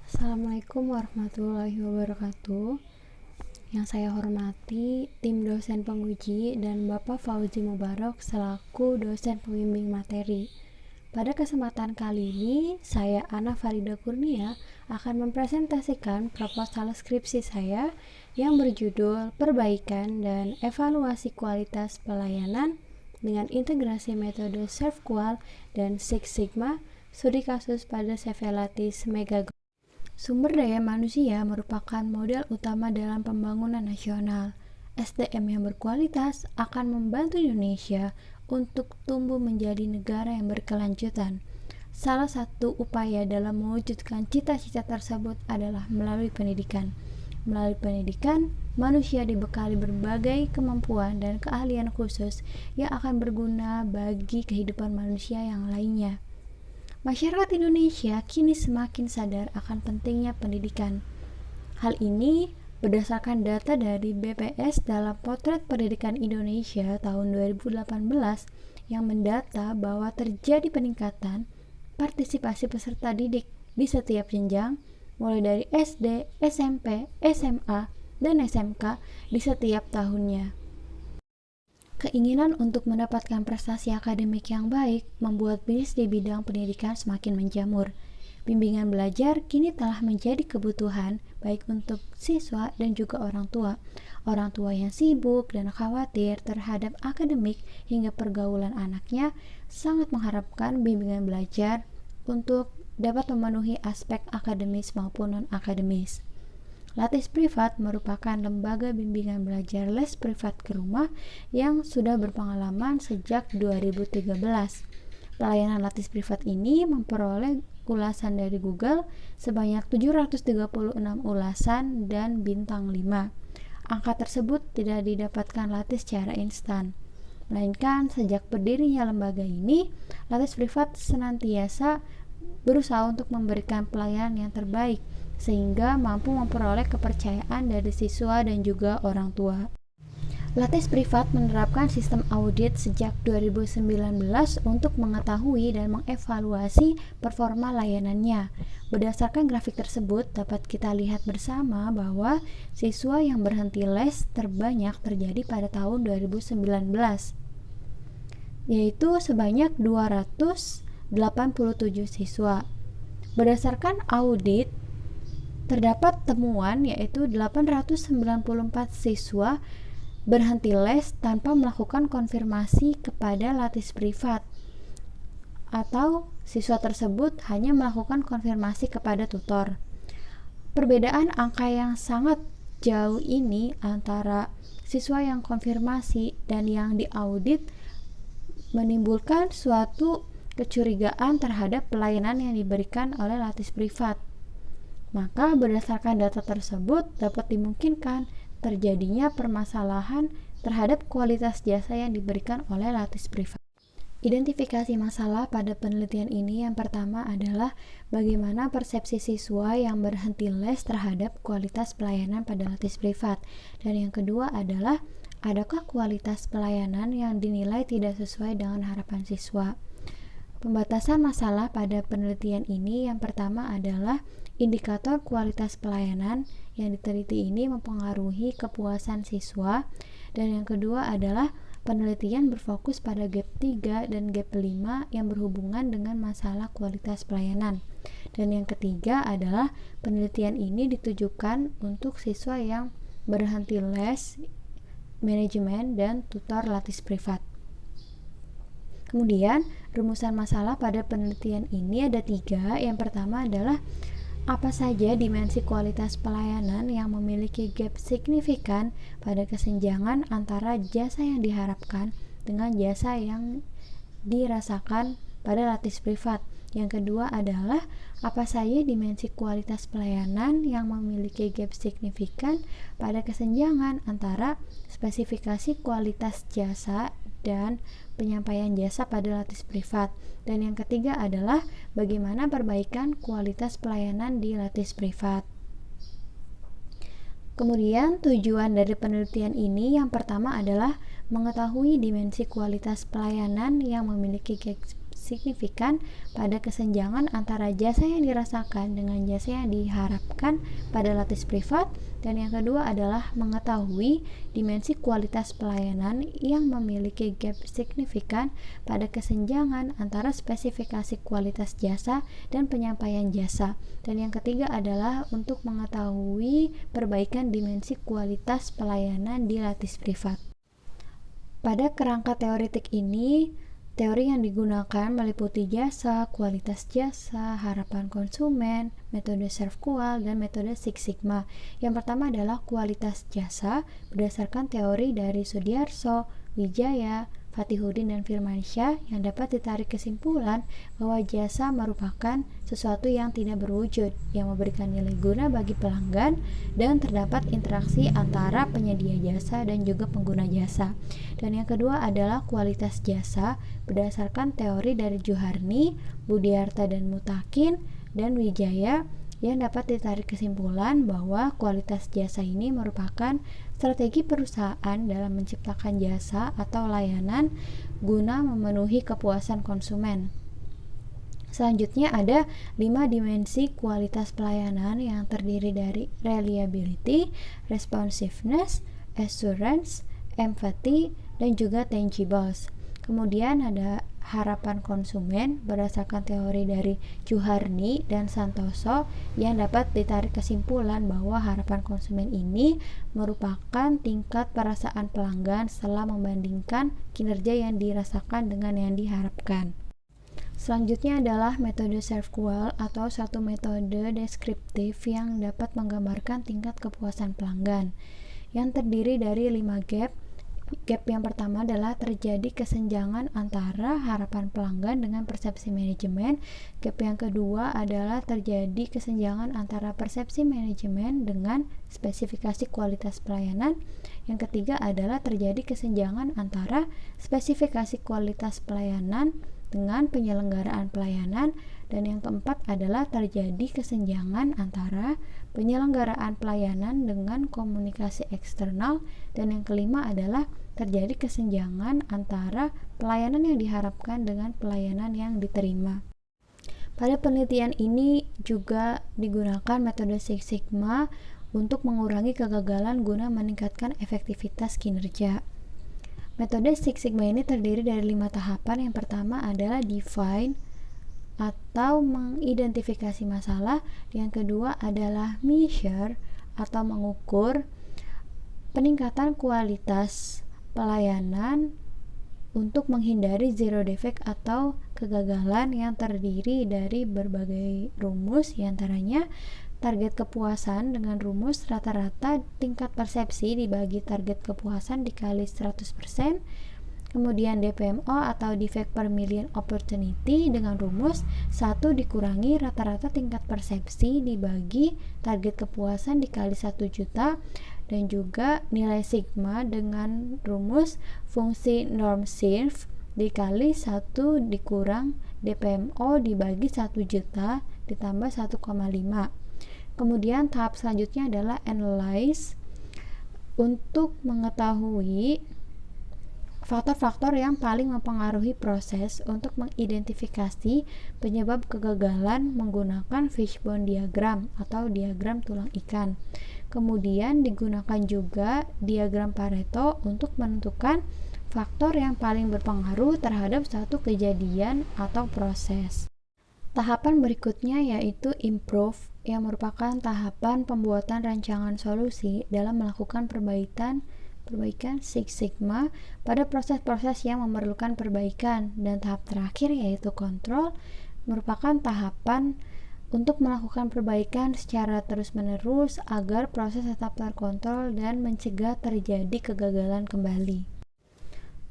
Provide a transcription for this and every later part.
Assalamualaikum warahmatullahi wabarakatuh. Yang saya hormati tim dosen penguji dan Bapak Fauzi Mubarak selaku dosen pembimbing materi. Pada kesempatan kali ini, saya Ana Farida Kurnia akan mempresentasikan proposal skripsi saya yang berjudul Perbaikan dan Evaluasi Kualitas Pelayanan dengan integrasi metode SERVQUAL dan Six Sigma, studi kasus pada Cephalatis megago. Sumber daya manusia merupakan modal utama dalam pembangunan nasional. SDM yang berkualitas akan membantu Indonesia untuk tumbuh menjadi negara yang berkelanjutan. Salah satu upaya dalam mewujudkan cita-cita tersebut adalah melalui pendidikan. Melalui pendidikan, manusia dibekali berbagai kemampuan dan keahlian khusus yang akan berguna bagi kehidupan manusia yang lainnya. Masyarakat Indonesia kini semakin sadar akan pentingnya pendidikan. Hal ini berdasarkan data dari BPS dalam Potret Pendidikan Indonesia tahun 2018 yang mendata bahwa terjadi peningkatan partisipasi peserta didik di setiap jenjang, mulai dari SD, SMP, SMA, dan SMK di setiap tahunnya. Keinginan untuk mendapatkan prestasi akademik yang baik membuat bisnis di bidang pendidikan semakin menjamur. Bimbingan belajar kini telah menjadi kebutuhan baik untuk siswa dan juga orang tua. Orang tua yang sibuk dan khawatir terhadap akademik hingga pergaulan anaknya sangat mengharapkan bimbingan belajar untuk dapat memenuhi aspek akademis maupun non-akademis. Latis Privat merupakan lembaga bimbingan belajar les privat ke rumah yang sudah berpengalaman sejak 2013. Pelayanan Latis Privat ini memperoleh ulasan dari Google sebanyak 736 ulasan dan bintang 5. Angka tersebut tidak didapatkan Latis secara instan, melainkan sejak berdirinya lembaga ini, Latis Privat senantiasa berusaha untuk memberikan pelayanan yang terbaik sehingga mampu memperoleh kepercayaan dari siswa dan juga orang tua. Latis Privat menerapkan sistem audit sejak 2019 untuk mengetahui dan mengevaluasi performa layanannya. Berdasarkan grafik tersebut dapat kita lihat bersama bahwa siswa yang berhenti les terbanyak terjadi pada tahun 2019, yaitu sebanyak 287 siswa. Berdasarkan audit, terdapat temuan yaitu 894 siswa berhenti les tanpa melakukan konfirmasi kepada Latis Privat, atau siswa tersebut hanya melakukan konfirmasi kepada tutor. Perbedaan angka yang sangat jauh ini antara siswa yang konfirmasi dan yang diaudit menimbulkan suatu kecurigaan terhadap pelayanan yang diberikan oleh Latis Privat. Maka berdasarkan data tersebut dapat dimungkinkan terjadinya permasalahan terhadap kualitas jasa yang diberikan oleh Latis Privat. Identifikasi masalah pada penelitian ini yang pertama adalah bagaimana persepsi siswa yang berhenti les terhadap kualitas pelayanan pada Latis Privat. Dan yang kedua adalah adakah kualitas pelayanan yang dinilai tidak sesuai dengan harapan siswa. Pembatasan masalah pada penelitian ini yang pertama adalah indikator kualitas pelayanan yang diteliti ini mempengaruhi kepuasan siswa, dan yang kedua adalah penelitian berfokus pada gap 3 dan gap 5 yang berhubungan dengan masalah kualitas pelayanan, dan yang ketiga adalah penelitian ini ditujukan untuk siswa yang berhenti les, manajemen, dan tutor Latis Privat. Kemudian rumusan masalah pada penelitian ini ada 3. Yang pertama adalah apa saja dimensi kualitas pelayanan yang memiliki gap signifikan pada kesenjangan antara jasa yang diharapkan dengan jasa yang dirasakan pada Latis Privat. Yang kedua adalah apa saja dimensi kualitas pelayanan yang memiliki gap signifikan pada kesenjangan antara spesifikasi kualitas jasa dan penyampaian jasa pada Latis Privat. Dan yang ketiga adalah bagaimana perbaikan kualitas pelayanan di Latis Privat. Kemudian tujuan dari penelitian ini yang pertama adalah mengetahui dimensi kualitas pelayanan yang memiliki gap signifikan pada kesenjangan antara jasa yang dirasakan dengan jasa yang diharapkan pada latih privat. Dan yang kedua adalah mengetahui dimensi kualitas pelayanan yang memiliki gap signifikan pada kesenjangan antara spesifikasi kualitas jasa dan penyampaian jasa. Dan yang ketiga adalah untuk mengetahui perbaikan dimensi kualitas pelayanan di latih privat. Pada kerangka teoretik ini, teori yang digunakan meliputi jasa, kualitas jasa, harapan konsumen, metode SERVQUAL, dan metode Six Sigma. Yang pertama adalah kualitas jasa berdasarkan teori dari Sudiarso, Wijaya, Fatihudin, dan Firmansyah, yang dapat ditarik kesimpulan bahwa jasa merupakan sesuatu yang tidak berwujud, yang memberikan nilai guna bagi pelanggan, dan terdapat interaksi antara penyedia jasa dan juga pengguna jasa. Dan yang kedua adalah kualitas jasa berdasarkan teori dari Juharni, Budiarta, dan Mutakin, dan Wijaya, yang dapat ditarik kesimpulan bahwa kualitas jasa ini merupakan strategi perusahaan dalam menciptakan jasa atau layanan guna memenuhi kepuasan konsumen. Selanjutnya ada 5 dimensi kualitas pelayanan yang terdiri dari reliability, responsiveness, assurance, empathy, dan juga tangibles. Kemudian ada harapan konsumen berdasarkan teori dari Juharni dan Santoso, yang dapat ditarik kesimpulan bahwa harapan konsumen ini merupakan tingkat perasaan pelanggan setelah membandingkan kinerja yang dirasakan dengan yang diharapkan. Selanjutnya adalah metode SERVQUAL atau satu metode deskriptif yang dapat menggambarkan tingkat kepuasan pelanggan, yang terdiri dari 5 gap. Gap yang pertama adalah terjadi kesenjangan antara harapan pelanggan dengan persepsi manajemen. Gap yang kedua adalah terjadi kesenjangan antara persepsi manajemen dengan spesifikasi kualitas pelayanan. Yang ketiga adalah terjadi kesenjangan antara spesifikasi kualitas pelayanan dengan penyelenggaraan pelayanan. Dan yang keempat adalah terjadi kesenjangan antara penyelenggaraan pelayanan dengan komunikasi eksternal. Dan yang kelima adalah terjadi kesenjangan antara pelayanan yang diharapkan dengan pelayanan yang diterima. Pada penelitian ini juga digunakan metode Six Sigma untuk mengurangi kegagalan guna meningkatkan efektivitas kinerja. Metode Six Sigma ini terdiri dari 5 tahapan. Yang pertama adalah define atau mengidentifikasi masalah. Yang kedua adalah measure atau mengukur peningkatan kualitas pelayanan untuk menghindari zero defect atau kegagalan yang terdiri dari berbagai rumus, diantaranya target kepuasan dengan rumus rata-rata tingkat persepsi dibagi target kepuasan dikali 100%. Kemudian DPMO atau defect per million opportunity dengan rumus 1 dikurangi rata-rata tingkat persepsi dibagi target kepuasan dikali 1 juta. Dan juga nilai sigma dengan rumus fungsi norm serve dikali 1 dikurang DPMO dibagi 1 juta ditambah 1,5. Kemudian tahap selanjutnya adalah analyze untuk mengetahui faktor-faktor yang paling mempengaruhi proses untuk mengidentifikasi penyebab kegagalan menggunakan fishbone diagram atau diagram tulang ikan. Kemudian digunakan juga diagram Pareto untuk menentukan faktor yang paling berpengaruh terhadap satu kejadian atau proses. Tahapan berikutnya yaitu improve, yang merupakan tahapan pembuatan rancangan solusi dalam melakukan perbaikan Six Sigma pada proses-proses yang memerlukan perbaikan. Dan tahap terakhir yaitu control, merupakan tahapan untuk melakukan perbaikan secara terus-menerus agar proses tetap terkontrol dan mencegah terjadi kegagalan kembali.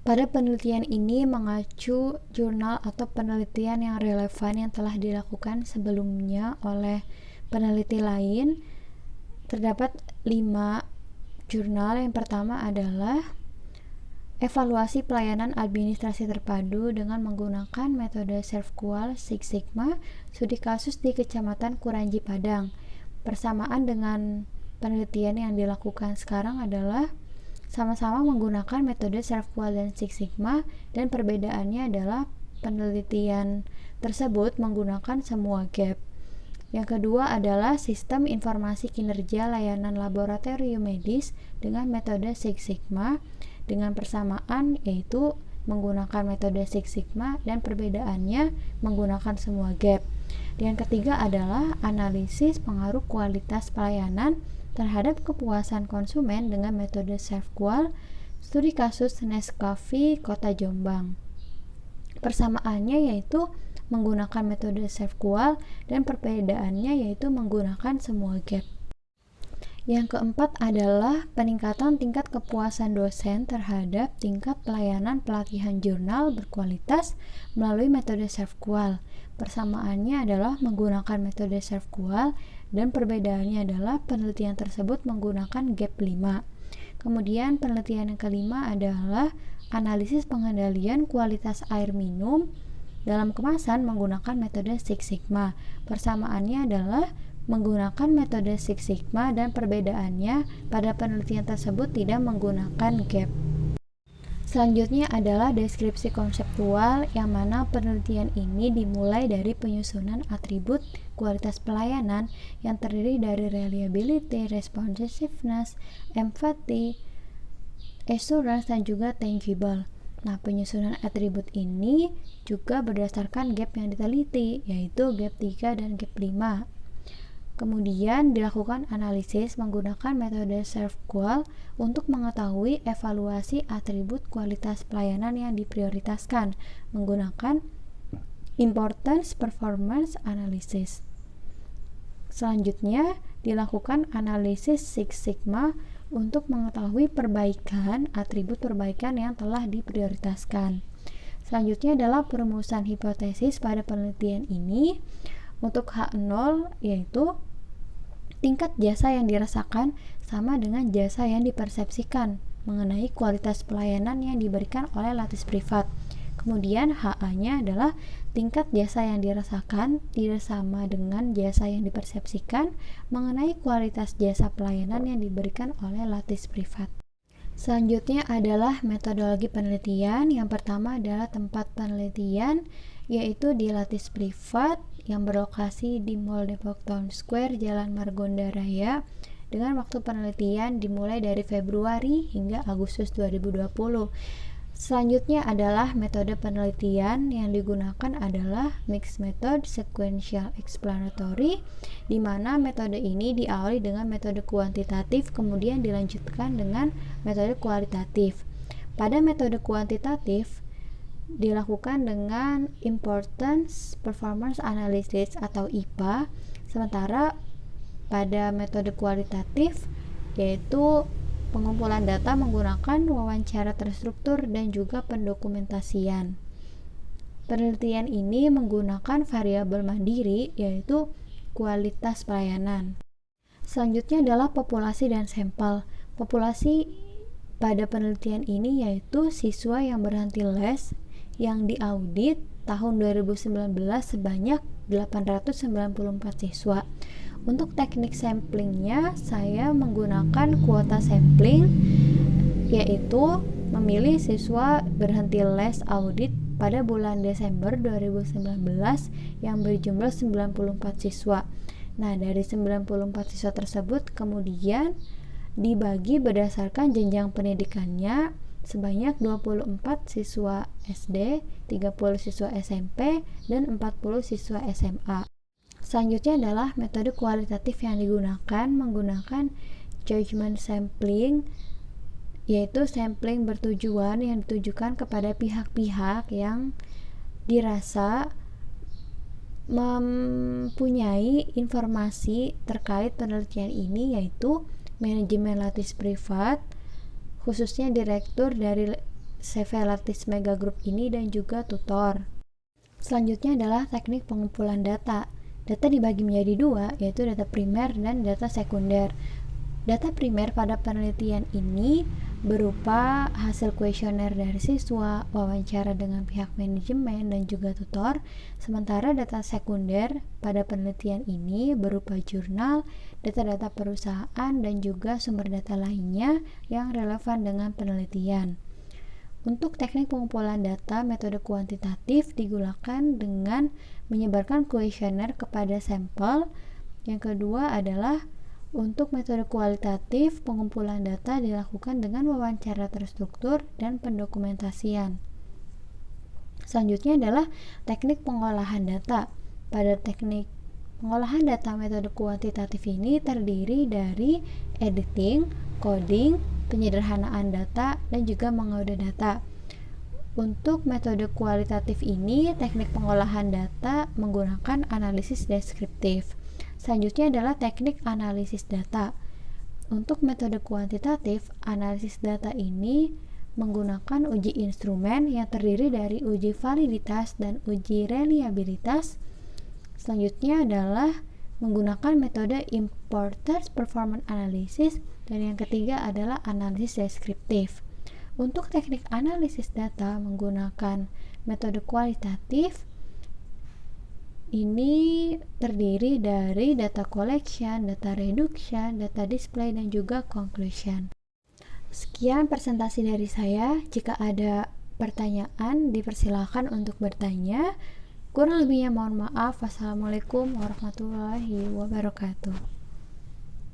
Pada penelitian ini mengacu jurnal atau penelitian yang relevan yang telah dilakukan sebelumnya oleh peneliti lain. Terdapat 5 jurnal. Yang pertama adalah evaluasi pelayanan administrasi terpadu dengan menggunakan metode SERVQUAL Six Sigma, studi kasus di Kecamatan Kuranji Padang. Persamaan dengan penelitian yang dilakukan sekarang adalah sama-sama menggunakan metode SERVQUAL dan Six Sigma, dan perbedaannya adalah penelitian tersebut menggunakan semua gap. Yang kedua adalah sistem informasi kinerja layanan laboratorium medis dengan metode Six Sigma dengan persamaan yaitu menggunakan metode Six Sigma dan perbedaannya menggunakan semua gap. Yang ketiga adalah analisis pengaruh kualitas pelayanan terhadap kepuasan konsumen dengan metode SELF-QuAL, studi kasus Nescafe Kota Jombang. Persamaannya yaitu menggunakan metode SELF-QuAL dan perbedaannya yaitu menggunakan semua gap. Yang keempat adalah peningkatan tingkat kepuasan dosen terhadap tingkat pelayanan pelatihan jurnal berkualitas melalui metode SELF-QuAL. Persamaannya adalah menggunakan metode SELF-QuAL dan perbedaannya adalah penelitian tersebut menggunakan gap 5. Kemudian penelitian yang kelima adalah analisis pengendalian kualitas air minum dalam kemasan menggunakan metode Six Sigma. Persamaannya adalah menggunakan metode Six Sigma dan perbedaannya pada penelitian tersebut tidak menggunakan gap. Selanjutnya adalah deskripsi konseptual, yang mana penelitian ini dimulai dari penyusunan atribut kualitas pelayanan yang terdiri dari reliability, responsiveness, empathy, assurance, dan juga tangible. Nah, penyusunan atribut ini juga berdasarkan gap yang diteliti, yaitu gap 3 dan gap 5. Kemudian dilakukan analisis menggunakan metode SELF-QuAL untuk mengetahui evaluasi atribut kualitas pelayanan yang diprioritaskan menggunakan Importance Performance Analysis. Selanjutnya dilakukan analisis Six Sigma untuk mengetahui perbaikan atribut perbaikan yang telah diprioritaskan. Selanjutnya adalah perumusan hipotesis pada penelitian ini. Untuk H0 yaitu tingkat jasa yang dirasakan sama dengan jasa yang dipersepsikan mengenai kualitas pelayanan yang diberikan oleh latih privat. Kemudian HA-nya adalah tingkat jasa yang dirasakan tidak sama dengan jasa yang dipersepsikan mengenai kualitas jasa pelayanan yang diberikan oleh latih privat. Selanjutnya adalah metodologi penelitian. Yang pertama adalah tempat penelitian, yaitu di latih privat yang berlokasi di Mall Depok Town Square, Jalan Margonda Raya, dengan waktu penelitian dimulai dari Februari hingga Agustus 2020. Selanjutnya adalah metode penelitian yang digunakan adalah mixed method sequential explanatory, di mana metode ini diawali dengan metode kuantitatif kemudian dilanjutkan dengan metode kualitatif. Pada metode kuantitatif dilakukan dengan Importance Performance Analysis atau IPA, sementara pada metode kualitatif yaitu pengumpulan data menggunakan wawancara terstruktur dan juga pendokumentasian. Penelitian ini menggunakan variabel mandiri yaitu kualitas pelayanan. Selanjutnya adalah populasi dan sampel. Populasi pada penelitian ini yaitu siswa yang berhenti les yang diaudit tahun 2019 sebanyak 894 siswa. Untuk teknik samplingnya, saya menggunakan kuota sampling, yaitu memilih siswa berhenti les audit pada bulan Desember 2019 yang berjumlah 94 siswa. Nah, dari 94 siswa tersebut kemudian dibagi berdasarkan jenjang pendidikannya sebanyak 24 siswa SD, 30 siswa SMP, dan 40 siswa SMA. Selanjutnya adalah metode kualitatif yang digunakan menggunakan judgment sampling, yaitu sampling bertujuan yang ditujukan kepada pihak-pihak yang dirasa mempunyai informasi terkait penelitian ini, yaitu manajemen latih privat, khususnya direktur dari CV Lattice Mega Group ini dan juga tutor. Selanjutnya adalah teknik pengumpulan data. Data dibagi menjadi dua, yaitu data primer dan data sekunder. Data primer pada penelitian ini berupa hasil kuesioner dari siswa, wawancara dengan pihak manajemen dan juga tutor. Sementara data sekunder pada penelitian ini berupa jurnal, data-data perusahaan, dan juga sumber data lainnya yang relevan dengan penelitian. Untuk teknik pengumpulan data metode kuantitatif digunakan dengan menyebarkan kuesioner kepada sampel. Yang kedua adalah untuk metode kualitatif, pengumpulan data dilakukan dengan wawancara terstruktur dan pendokumentasian. Selanjutnya adalah teknik pengolahan data. Pada teknik pengolahan data metode kuantitatif ini terdiri dari editing, coding, penyederhanaan data, dan juga mengaudet data. Untuk metode kualitatif ini, teknik pengolahan data menggunakan analisis deskriptif. Selanjutnya adalah teknik analisis data. Untuk metode kuantitatif, analisis data ini menggunakan uji instrumen yang terdiri dari uji validitas dan uji reliabilitas. Selanjutnya adalah menggunakan metode Importers Performance Analysis, dan yang ketiga adalah analisis deskriptif. Untuk teknik analisis data menggunakan metode kualitatif, ini terdiri dari data collection, data reduction, data display, dan juga conclusion. Sekian presentasi dari saya. Jika ada pertanyaan, dipersilakan untuk bertanya. Kurang lebihnya mohon maaf. Wassalamualaikum warahmatullahi wabarakatuh.